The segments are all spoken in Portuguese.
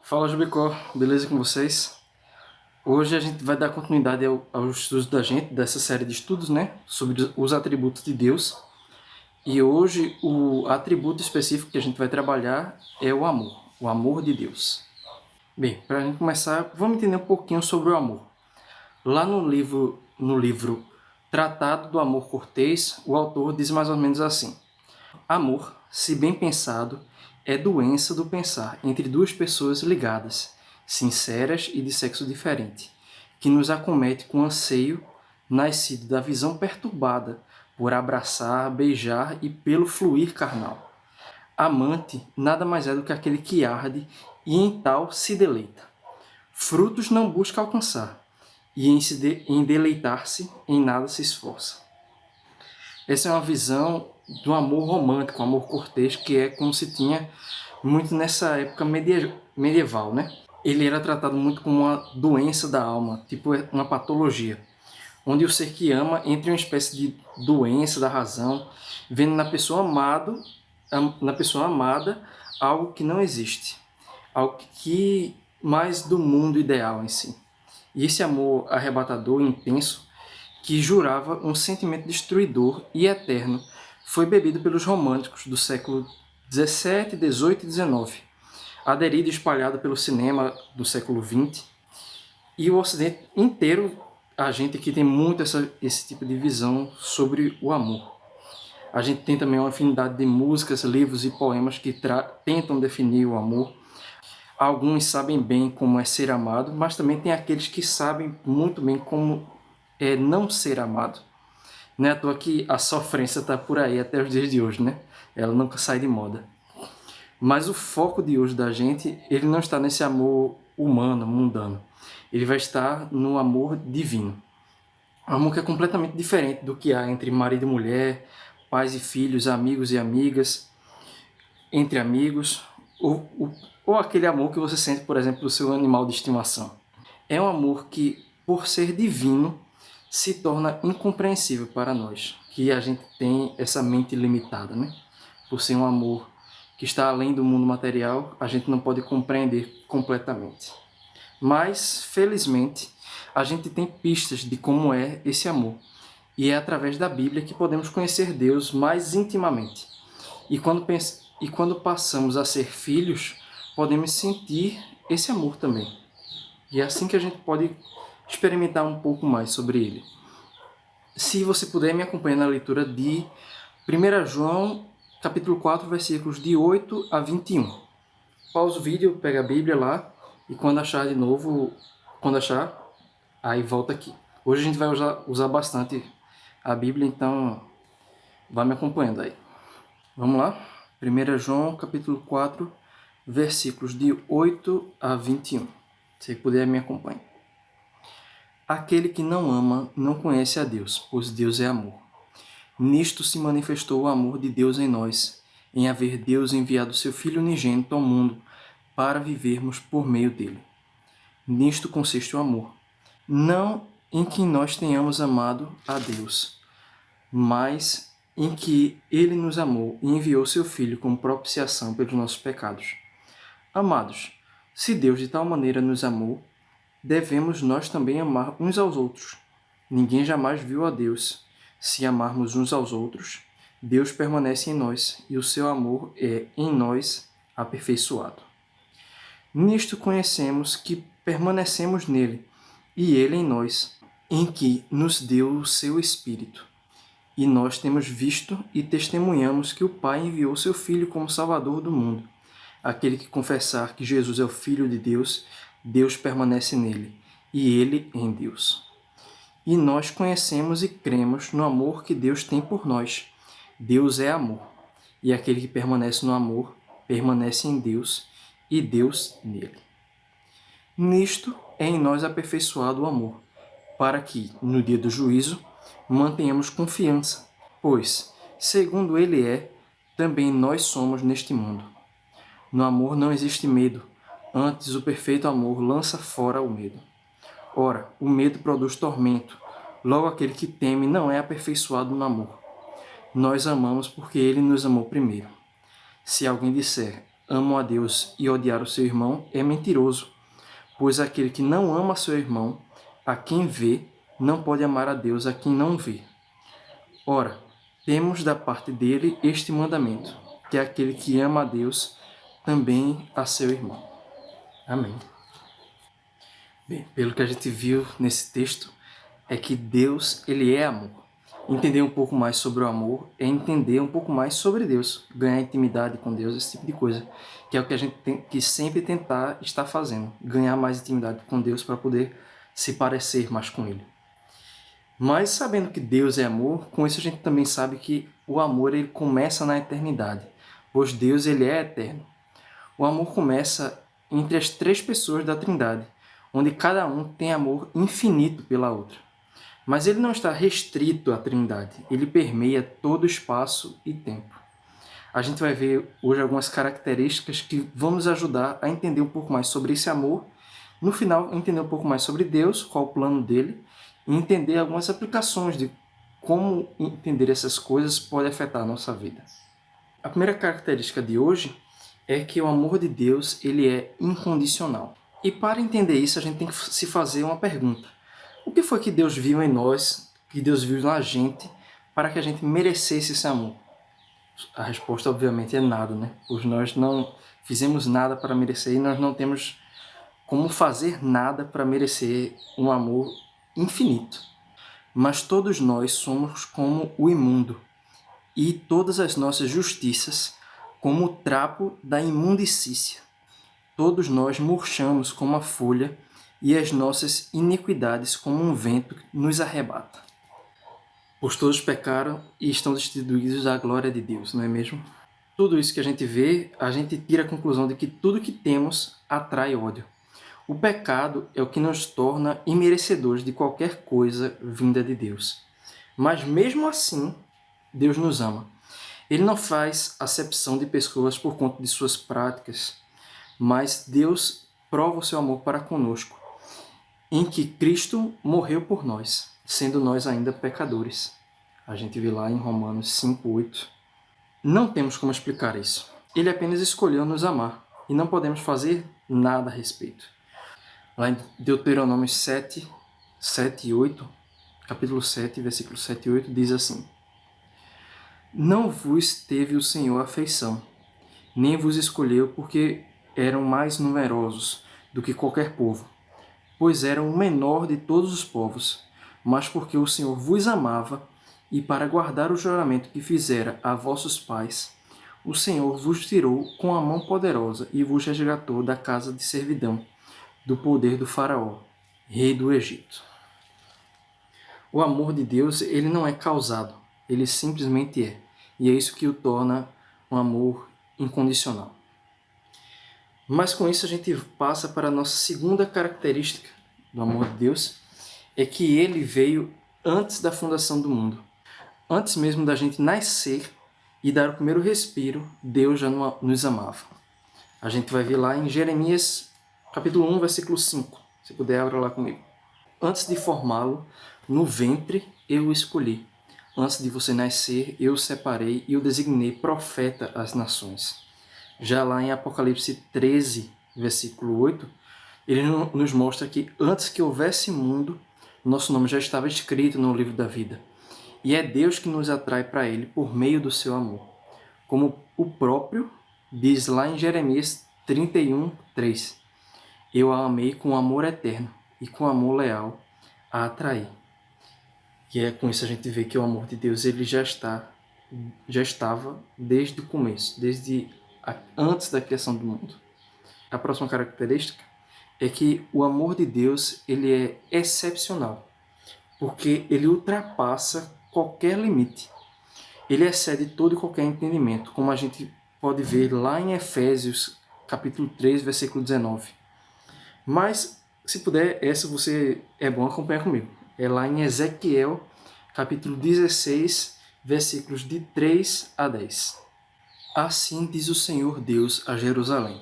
Fala, Jubicó, beleza com vocês? Hoje a gente vai dar continuidade aos estudos da gente, dessa série de estudos, né? Sobre os atributos de Deus. E hoje o atributo específico que a gente vai trabalhar é o amor de Deus. Bem, para a gente começar, vamos entender um pouquinho sobre o amor. Lá no livro Tratado do Amor Cortês, o autor diz mais ou menos assim: amor, se bem pensado, é doença do pensar entre duas pessoas ligadas, sinceras e de sexo diferente, que nos acomete com anseio, nascido da visão perturbada por abraçar, beijar e pelo fluir carnal. Amante nada mais é do que aquele que arde e em tal se deleita. Frutos não busca alcançar, e em deleitar-se em nada se esforça. Essa é uma visão do amor romântico, um amor cortês, que é como se tinha muito nessa época medieval, né? Ele era tratado muito como uma doença da alma, tipo uma patologia, onde o ser que ama entra em uma espécie de doença da razão, vendo na pessoa amada algo que não existe, algo que mais do mundo ideal em si. E esse amor arrebatador e intenso, que jurava um sentimento destruidor e eterno, foi bebido pelos românticos do século XVII, XVIII e XIX, aderido e espalhado pelo cinema do século XX, e o Ocidente inteiro, a gente aqui tem muito esse tipo de visão sobre o amor. A gente tem também uma afinidade de músicas, livros e poemas que tentam definir o amor. Alguns sabem bem como é ser amado, mas também tem aqueles que sabem muito bem como é não ser amado. Não é à toa que a sofrência está por aí até os dias de hoje, né? Ela nunca sai de moda. Mas o foco de hoje da gente, ele não está nesse amor humano, mundano. Ele vai estar no amor divino. Um amor que é completamente diferente do que há entre marido e mulher, pais e filhos, amigos e amigas, entre amigos, ou aquele amor que você sente, por exemplo, do seu animal de estimação. É um amor que, por ser divino, se torna incompreensível para nós, que a gente tem essa mente limitada, né? Por ser um amor que está além do mundo material, a gente não pode compreender completamente. Mas, felizmente, a gente tem pistas de como é esse amor. E é através da Bíblia que podemos conhecer Deus mais intimamente. E quando passamos a ser filhos, podemos sentir esse amor também. E é assim que a gente pode experimentar um pouco mais sobre ele. Se você puder, me acompanhe na leitura de 1 João, capítulo 4, versículos de 8 a 21. Pausa o vídeo, pega a Bíblia lá, e quando achar de novo, aí volta aqui. Hoje a gente vai usar bastante a Bíblia, então vai me acompanhando aí. Vamos lá? 1 João, capítulo 4, versículos de 8 a 21. Se puder, me acompanhe. Aquele que não ama não conhece a Deus, pois Deus é amor. Nisto se manifestou o amor de Deus em nós, em haver Deus enviado seu Filho unigênito ao mundo para vivermos por meio dele. Nisto consiste o amor. Não em que nós tenhamos amado a Deus, mas em que ele nos amou e enviou seu Filho como propiciação pelos nossos pecados. Amados, se Deus de tal maneira nos amou, devemos nós também amar uns aos outros. Ninguém jamais viu a Deus. Se amarmos uns aos outros, Deus permanece em nós e o seu amor é em nós aperfeiçoado. Nisto conhecemos que permanecemos nele e ele em nós, em que nos deu o seu Espírito. E nós temos visto e testemunhamos que o Pai enviou seu Filho como Salvador do mundo. Aquele que confessar que Jesus é o Filho de Deus, Deus permanece nele, e ele em Deus. E nós conhecemos e cremos no amor que Deus tem por nós. Deus é amor, e aquele que permanece no amor, permanece em Deus, e Deus nele. Nisto é em nós aperfeiçoado o amor, para que, no dia do juízo, mantenhamos confiança, pois, segundo ele é, também nós somos neste mundo. No amor não existe medo, antes o perfeito amor lança fora o medo. Ora, o medo produz tormento, logo aquele que teme não é aperfeiçoado no amor. Nós amamos porque ele nos amou primeiro. Se alguém disser, amam a Deus e odiar o seu irmão é mentiroso, pois aquele que não ama seu irmão, a quem vê, não pode amar a Deus a quem não vê. Ora, temos da parte dele este mandamento, que aquele que ama a Deus, também a seu irmão. Amém. Bem, pelo que a gente viu nesse texto, é que Deus, ele é amor. Entender um pouco mais sobre o amor é entender um pouco mais sobre Deus, ganhar intimidade com Deus, esse tipo de coisa, que é o que a gente tem que sempre tentar estar fazendo, ganhar mais intimidade com Deus para poder se parecer mais com Ele. Mas sabendo que Deus é amor, com isso a gente também sabe que o amor ele começa na eternidade, pois Deus ele é eterno. O amor começa entre as três pessoas da Trindade, onde cada um tem amor infinito pela outra. Mas ele não está restrito à Trindade, ele permeia todo o espaço e tempo. A gente vai ver hoje algumas características que vão nos ajudar a entender um pouco mais sobre esse amor. No final, entender um pouco mais sobre Deus, qual o plano dele, e entender algumas aplicações de como entender essas coisas pode afetar a nossa vida. A primeira característica de hoje é que o amor de Deus ele é incondicional. E para entender isso, a gente tem que se fazer uma pergunta. O que foi que Deus viu em nós, que Deus viu na gente, para que a gente merecesse esse amor? A resposta, obviamente, é nada, né? Pois nós não fizemos nada para merecer e nós não temos como fazer nada para merecer um amor infinito. Mas todos nós somos como o imundo, e todas as nossas justiças como o trapo da imundicícia. Todos nós murchamos como a folha, e as nossas iniquidades como um vento nos arrebata. Pois todos pecaram e estão destituídos da glória de Deus, não é mesmo? Tudo isso que a gente vê, a gente tira a conclusão de que tudo que temos atrai ódio. O pecado é o que nos torna imerecedores de qualquer coisa vinda de Deus. Mas mesmo assim, Deus nos ama. Ele não faz acepção de pessoas por conta de suas práticas, mas Deus prova o seu amor para conosco, em que Cristo morreu por nós, sendo nós ainda pecadores. A gente vê lá em Romanos 5:8. Não temos como explicar isso. Ele apenas escolheu nos amar e não podemos fazer nada a respeito. Lá em Deuteronômio 7 e 8, capítulo 7, versículo 7 e 8, diz assim: Não vos teve o Senhor afeição, nem vos escolheu porque eram mais numerosos do que qualquer povo, pois eram o menor de todos os povos, mas porque o Senhor vos amava, e para guardar o juramento que fizera a vossos pais, o Senhor vos tirou com a mão poderosa e vos resgatou da casa de servidão, do poder do faraó, rei do Egito. O amor de Deus, ele não é causado, ele simplesmente é. E é isso que o torna um amor incondicional. Mas com isso a gente passa para a nossa segunda característica do amor de Deus, é que ele veio antes da fundação do mundo. Antes mesmo da gente nascer e dar o primeiro respiro, Deus já nos amava. A gente vai ver lá em Jeremias, capítulo 1, versículo 5. Se puder, abra lá comigo. Antes de formá-lo, no ventre eu o escolhi. Antes de você nascer, eu o separei e o designei profeta às nações. Já lá em Apocalipse 13, versículo 8, ele nos mostra que antes que houvesse mundo, nosso nome já estava escrito no livro da vida. E é Deus que nos atrai para ele por meio do seu amor. Como o próprio diz lá em Jeremias 31, 3. Eu a amei com amor eterno e com amor leal a atraí. E é com isso a gente vê que o amor de Deus ele já estava desde o começo, antes da criação do mundo. A próxima característica é que o amor de Deus ele é excepcional, porque ele ultrapassa qualquer limite. Ele excede todo e qualquer entendimento, como a gente pode ver lá em Efésios, capítulo 3, versículo 19. Mas, se puder, essa você é bom acompanhar comigo. É lá em Ezequiel, capítulo 16, versículos de 3 a 10. Assim diz o Senhor Deus a Jerusalém: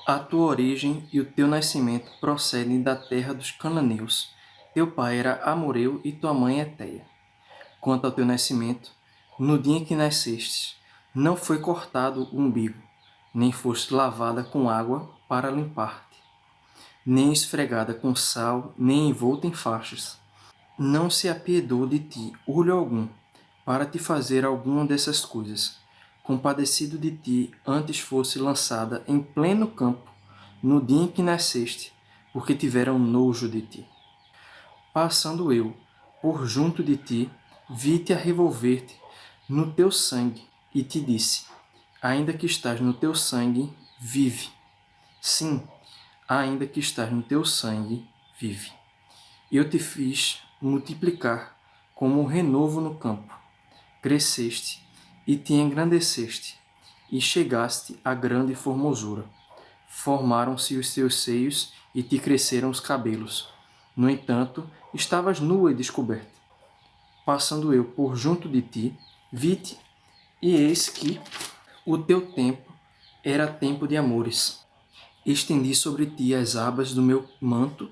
A tua origem e o teu nascimento procedem da terra dos cananeus. Teu pai era amoreu e tua mãe Eteia. Quanto ao teu nascimento, no dia em que nascestes, não foi cortado o umbigo, nem foste lavada com água para limpar-te, nem esfregada com sal, nem envolta em faixas. Não se apiedou de ti olho algum, para te fazer alguma dessas coisas. Compadecido de ti, antes fosse lançada em pleno campo, no dia em que nasceste, porque tiveram nojo de ti. Passando eu por junto de ti, vi-te a revolver-te no teu sangue, e te disse: ainda que estás no teu sangue, vive. Sim, ainda que estás no teu sangue, vive. Eu te fiz multiplicar como um renovo no campo. Cresceste e te engrandeceste, e chegaste à grande formosura. Formaram-se os teus seios e te cresceram os cabelos. No entanto, estavas nua e descoberta. Passando eu por junto de ti, vi-te, e eis que o teu tempo era tempo de amores. Estendi sobre ti as abas do meu manto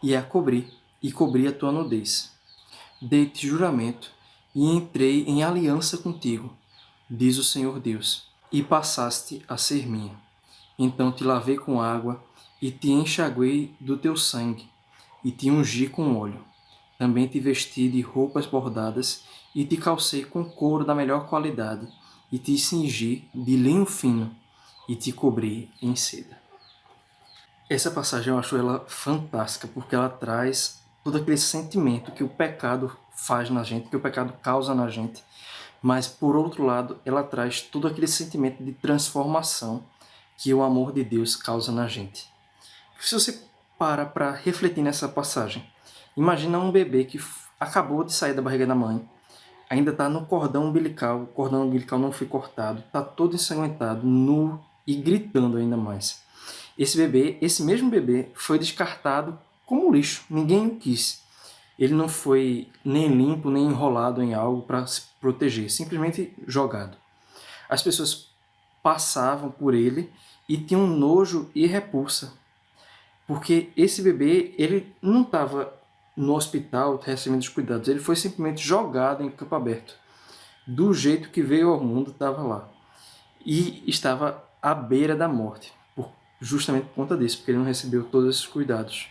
e a cobri, e cobri a tua nudez. Dei-te juramento e entrei em aliança contigo, diz o Senhor Deus, e passaste a ser minha. Então te lavei com água e te enxaguei do teu sangue e te ungi com óleo. Também te vesti de roupas bordadas e te calcei com couro da melhor qualidade e te cingi de linho fino e te cobri em seda. Essa passagem eu acho ela fantástica, porque ela traz todo aquele sentimento que o pecado faz na gente, que o pecado causa na gente, mas, por outro lado, ela traz todo aquele sentimento de transformação que o amor de Deus causa na gente. Se você para refletir nessa passagem, imagina um bebê que acabou de sair da barriga da mãe, ainda está no cordão umbilical, o cordão umbilical não foi cortado, está todo ensanguentado, nu e gritando ainda mais. Esse mesmo bebê, foi descartado como lixo. Ninguém o quis. Ele não foi nem limpo, nem enrolado em algo para se proteger. Simplesmente jogado. As pessoas passavam por ele e tinham nojo e repulsa. Porque esse bebê, ele não estava no hospital recebendo os cuidados. Ele foi simplesmente jogado em campo aberto. Do jeito que veio ao mundo, estava lá. E estava à beira da morte. Justamente por conta disso, porque ele não recebeu todos esses cuidados.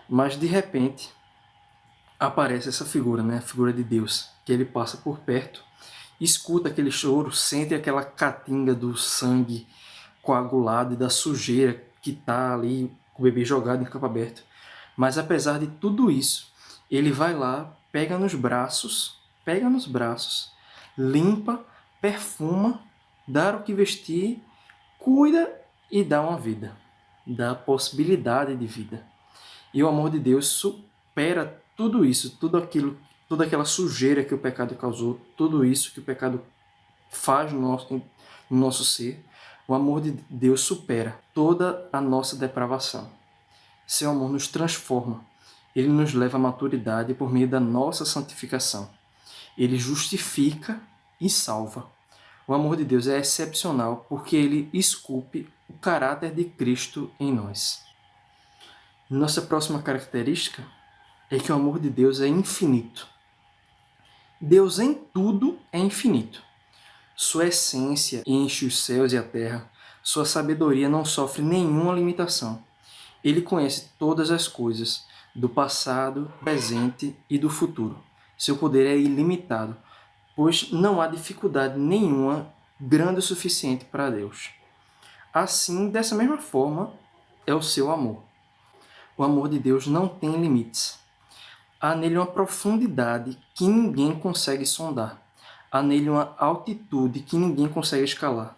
Mas, de repente, aparece essa figura, né? A figura de Deus, que ele passa por perto, escuta aquele choro, sente aquela catinga do sangue coagulado e da sujeira que está ali, o bebê jogado em campo aberto. Mas, apesar de tudo isso, ele vai lá, pega nos braços, limpa, perfuma, dá o que vestir, cuida e dá uma vida, dá a possibilidade de vida. E o amor de Deus supera tudo isso, tudo aquilo, toda aquela sujeira que o pecado causou, tudo isso que o pecado faz no nosso ser. O amor de Deus supera toda a nossa depravação. Seu amor nos transforma. Ele nos leva à maturidade por meio da nossa santificação. Ele justifica e salva. O amor de Deus é excepcional porque ele esculpe o caráter de Cristo em nós. Nossa próxima característica é que o amor de Deus é infinito. Deus em tudo é infinito. Sua essência enche os céus e a terra. Sua sabedoria não sofre nenhuma limitação. Ele conhece todas as coisas, do passado, presente e do futuro. Seu poder é ilimitado, pois não há dificuldade nenhuma grande o suficiente para Deus. Assim, dessa mesma forma, é o seu amor. O amor de Deus não tem limites. Há nele uma profundidade que ninguém consegue sondar. Há nele uma altitude que ninguém consegue escalar.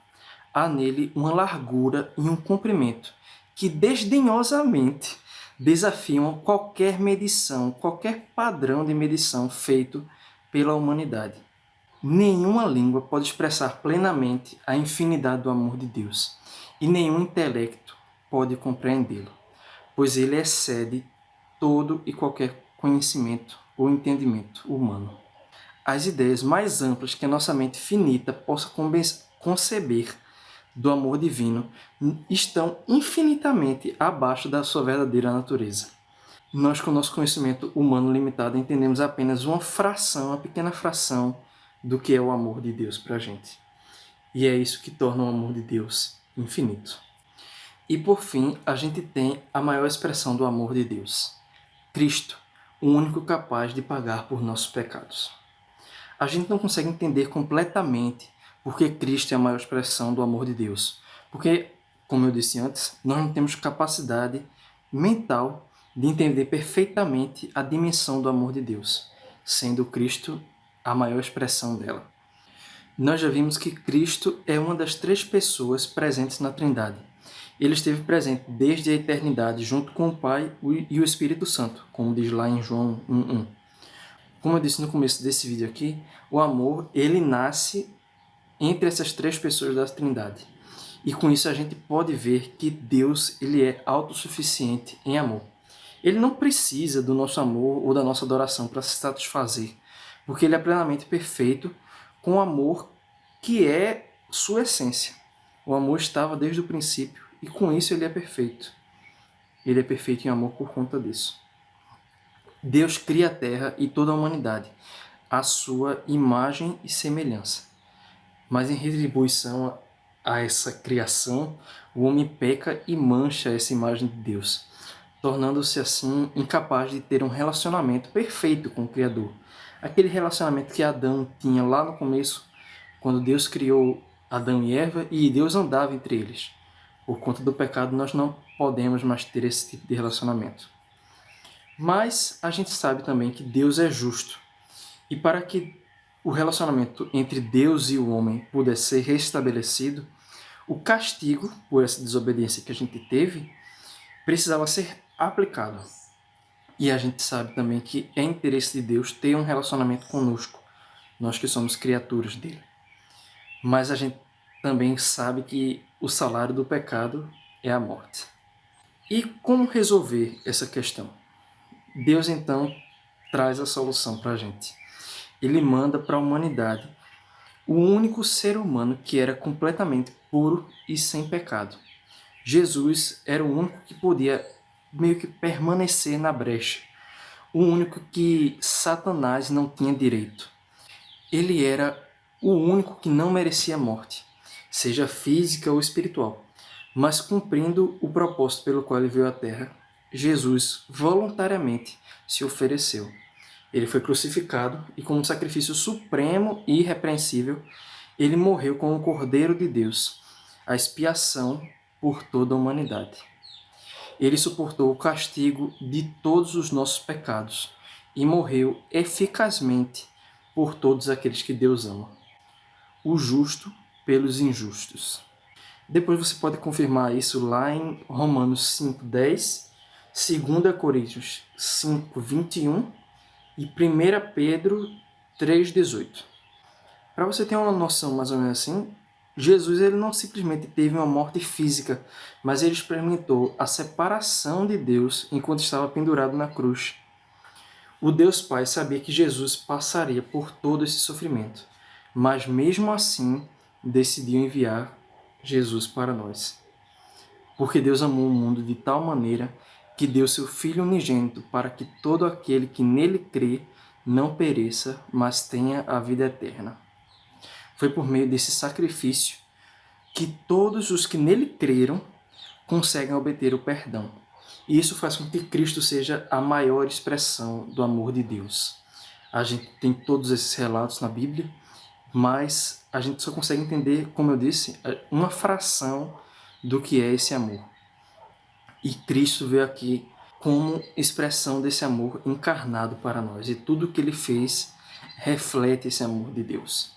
Há nele uma largura e um comprimento que desdenhosamente desafiam qualquer medição, qualquer padrão de medição feito pela humanidade. Nenhuma língua pode expressar plenamente a infinidade do amor de Deus, e nenhum intelecto pode compreendê-lo, pois ele excede todo e qualquer conhecimento ou entendimento humano. As ideias mais amplas que a nossa mente finita possa conceber do amor divino estão infinitamente abaixo da sua verdadeira natureza. Nós, com o nosso conhecimento humano limitado, entendemos apenas uma fração, uma pequena fração do que é o amor de Deus para a gente. E é isso que torna o amor de Deus infinito. E por fim, a gente tem a maior expressão do amor de Deus, Cristo, o único capaz de pagar por nossos pecados. A gente não consegue entender completamente porque Cristo é a maior expressão do amor de Deus. Porque, como eu disse antes, nós não temos capacidade mental de entender perfeitamente a dimensão do amor de Deus, sendo Cristo a maior expressão dela. Nós já vimos que Cristo é uma das 3 pessoas presentes na Trindade. Ele esteve presente desde a eternidade junto com o Pai e o Espírito Santo, como diz lá em João 1:1. Como eu disse no começo desse vídeo aqui, o amor, ele nasce entre essas 3 pessoas da Trindade. E com isso a gente pode ver que Deus, ele é autossuficiente em amor. Ele não precisa do nosso amor ou da nossa adoração para se satisfazer, porque ele é plenamente perfeito com o amor que é sua essência. O amor estava desde o princípio e com isso ele é perfeito. Ele é perfeito em amor por conta disso. Deus cria a terra e toda a humanidade, à sua imagem e semelhança. Mas em retribuição a essa criação, o homem peca e mancha essa imagem de Deus, tornando-se assim incapaz de ter um relacionamento perfeito com o Criador. Aquele relacionamento que Adão tinha lá no começo, quando Deus criou Adão e Eva e Deus andava entre eles. Por conta do pecado, nós não podemos mais ter esse tipo de relacionamento. Mas a gente sabe também que Deus é justo. E para que o relacionamento entre Deus e o homem pudesse ser restabelecido, o castigo por essa desobediência que a gente teve precisava ser aplicado. E a gente sabe também que é interesse de Deus ter um relacionamento conosco, nós que somos criaturas dele. Mas a gente também sabe que o salário do pecado é a morte. E como resolver essa questão? Deus então traz a solução para a gente. Ele manda para a humanidade o único ser humano que era completamente puro e sem pecado. Jesus era o único que podia meio que permanecer na brecha, o único que Satanás não tinha direito. Ele era o único que não merecia morte, seja física ou espiritual, mas cumprindo o propósito pelo qual ele veio à Terra, Jesus voluntariamente se ofereceu. Ele foi crucificado e, como um sacrifício supremo e irrepreensível, ele morreu como o Cordeiro de Deus, a expiação por toda a humanidade. Ele suportou o castigo de todos os nossos pecados e morreu eficazmente por todos aqueles que Deus ama. O justo pelos injustos. Depois você pode confirmar isso lá em Romanos 5:10, 2 Coríntios 5:21 e 1 Pedro 3:18. Para você ter uma noção mais ou menos assim, Jesus ele não simplesmente teve uma morte física, mas ele experimentou a separação de Deus enquanto estava pendurado na cruz. O Deus Pai sabia que Jesus passaria por todo esse sofrimento, mas mesmo assim decidiu enviar Jesus para nós. Porque Deus amou o mundo de tal maneira que deu seu Filho unigênito para que todo aquele que nele crê não pereça, mas tenha a vida eterna. Foi por meio desse sacrifício que todos os que nele creram conseguem obter o perdão. E isso faz com que Cristo seja a maior expressão do amor de Deus. A gente tem todos esses relatos na Bíblia, mas a gente só consegue entender, como eu disse, uma fração do que é esse amor. E Cristo veio aqui como expressão desse amor encarnado para nós. E tudo o que ele fez reflete esse amor de Deus.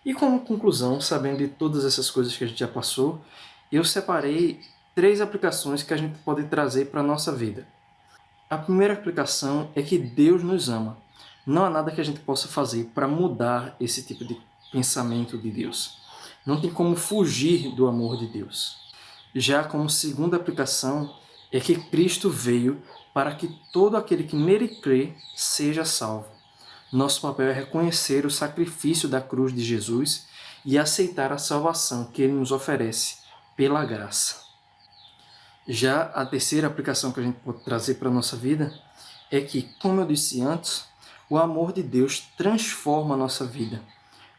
E como conclusão, sabendo de todas essas coisas que a gente já passou, eu separei 3 aplicações que a gente pode trazer para a nossa vida. A primeira aplicação é que Deus nos ama. Não há nada que a gente possa fazer para mudar esse tipo de pensamento de Deus. Não tem como fugir do amor de Deus. Já como segunda aplicação é que Cristo veio para que todo aquele que nele crê seja salvo. Nosso papel é reconhecer o sacrifício da cruz de Jesus e aceitar a salvação que ele nos oferece pela graça. Já a terceira aplicação que a gente pode trazer para a nossa vida é que, como eu disse antes, o amor de Deus transforma a nossa vida.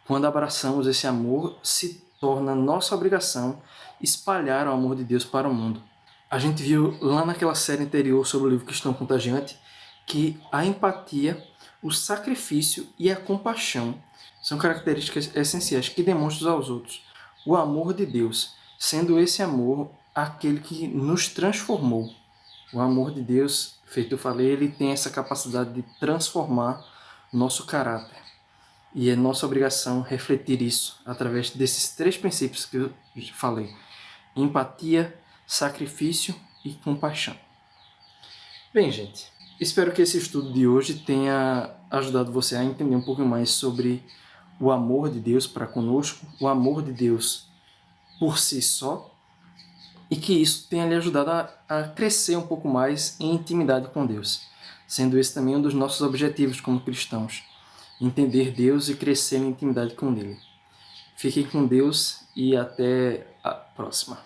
Quando abraçamos esse amor, se torna nossa obrigação espalhar o amor de Deus para o mundo. A gente viu lá naquela série anterior sobre o livro Cristão Contagiante que a empatia, o sacrifício e a compaixão são características essenciais que demonstram aos outros o amor de Deus, sendo esse amor aquele que nos transformou. O amor de Deus, feito eu falei, ele tem essa capacidade de transformar nosso caráter. E é nossa obrigação refletir isso através desses 3 princípios que eu falei: empatia, sacrifício e compaixão. Bem, gente, espero que esse estudo de hoje tenha ajudado você a entender um pouco mais sobre o amor de Deus para conosco, o amor de Deus por si só, e que isso tenha lhe ajudado a crescer um pouco mais em intimidade com Deus, sendo esse também um dos nossos objetivos como cristãos, entender Deus e crescer em intimidade com Ele. Fiquem com Deus e até a próxima.